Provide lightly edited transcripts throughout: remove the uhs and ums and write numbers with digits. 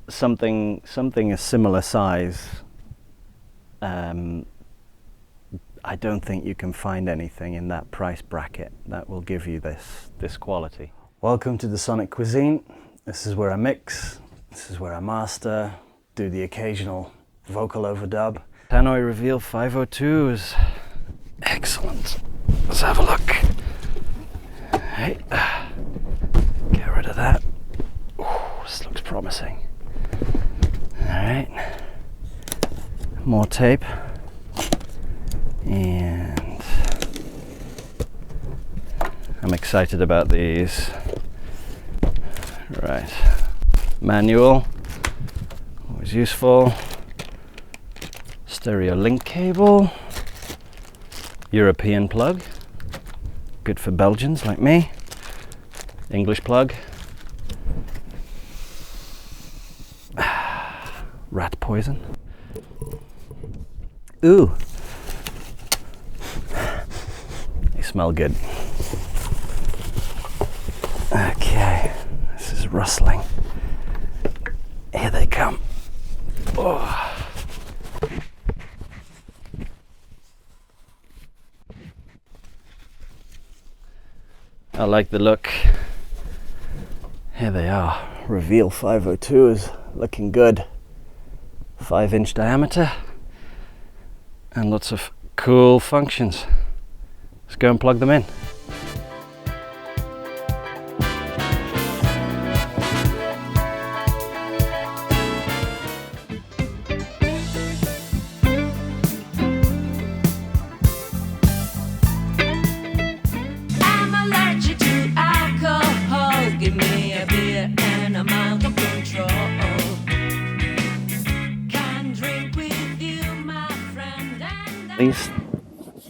something a similar size, I don't think you can find anything in that price bracket that will give you this quality. Welcome to the Sonic Cuisine. This is where I mix, this is where I master, do the occasional vocal overdub. Tannoy Reveal 502s. Excellent. Let's have a look. Hey, get rid of that. Ooh, this looks promising. Alright. More tape. And I'm excited about these. Right. Manual. Always useful. Stereo link cable. European plug. Good for Belgians like me. English plug. Rat poison. Ooh. They smell good. Okay, this is rustling. Here they come. Oh. I like the look. Here they are. Reveal 502s, looking good. 5-inch diameter and lots of cool functions. Let's go and plug them in.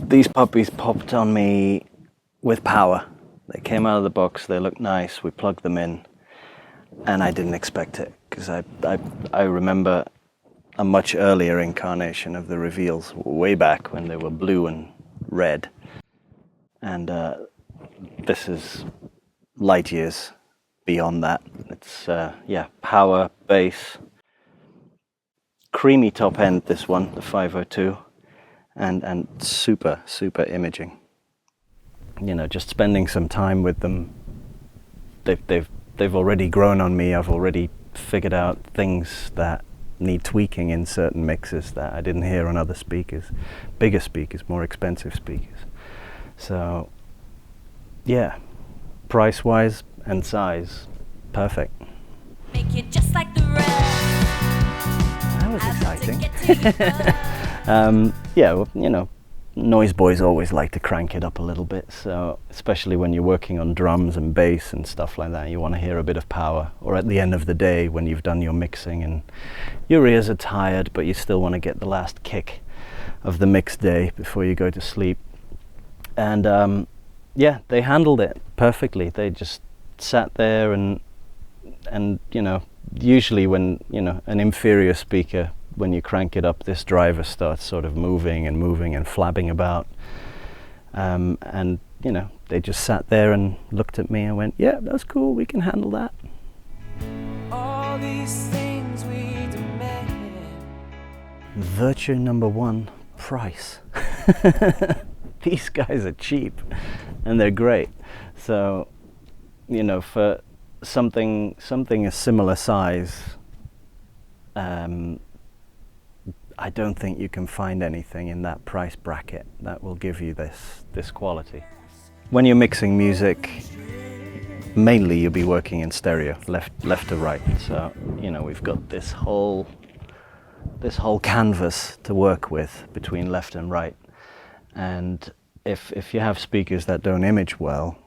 These puppies popped on me with power. They came out of the box, they looked nice, we plugged them in, and I didn't expect it, because I remember a much earlier incarnation of the Reveals, way back when they were blue and red. And this is light years beyond that. It's, yeah, power, bass, creamy top end, this one, the 502. And super imaging. You know, just spending some time with them. They've already grown on me. I've already figured out things that need tweaking in certain mixes that I didn't hear on other speakers, bigger speakers, more expensive speakers. So, yeah, price-wise and size, perfect. Make it just like the rest. That was exciting. Yeah, well, you know, noise boys always like to crank it up a little bit, so especially when you're working on drums and bass and stuff like that, you want to hear a bit of power, or at the end of the day when you've done your mixing and your ears are tired but you still want to get the last kick of the mix day before you go to sleep. And yeah, they handled it perfectly. They just sat there and you know, usually when, you know, an inferior speaker, when you crank it up, this driver starts sort of moving and flapping about. And, you know, they just sat there and looked at me and went, yeah, that's cool, we can handle that. All these things we demand. Virtue number one, price. These guys are cheap and they're great. So, you know, for something a similar size, I don't think you can find anything in that price bracket that will give you this quality. When you're mixing music, mainly you'll be working in stereo, left to right. So, you know, we've got this whole canvas to work with between left and right. And if you have speakers that don't image well,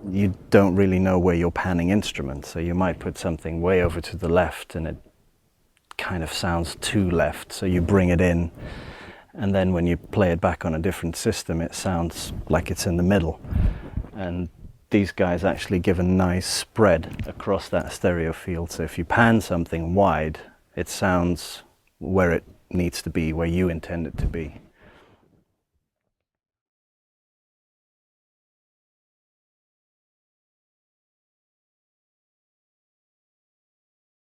you don't really know where you're panning instruments. So you might put something way over to the left and it kind of sounds too left, so you bring it in, and then when you play it back on a different system it sounds like it's in the middle. And these guys actually give a nice spread across that stereo field, so if you pan something wide it sounds where it needs to be, where you intend it to be.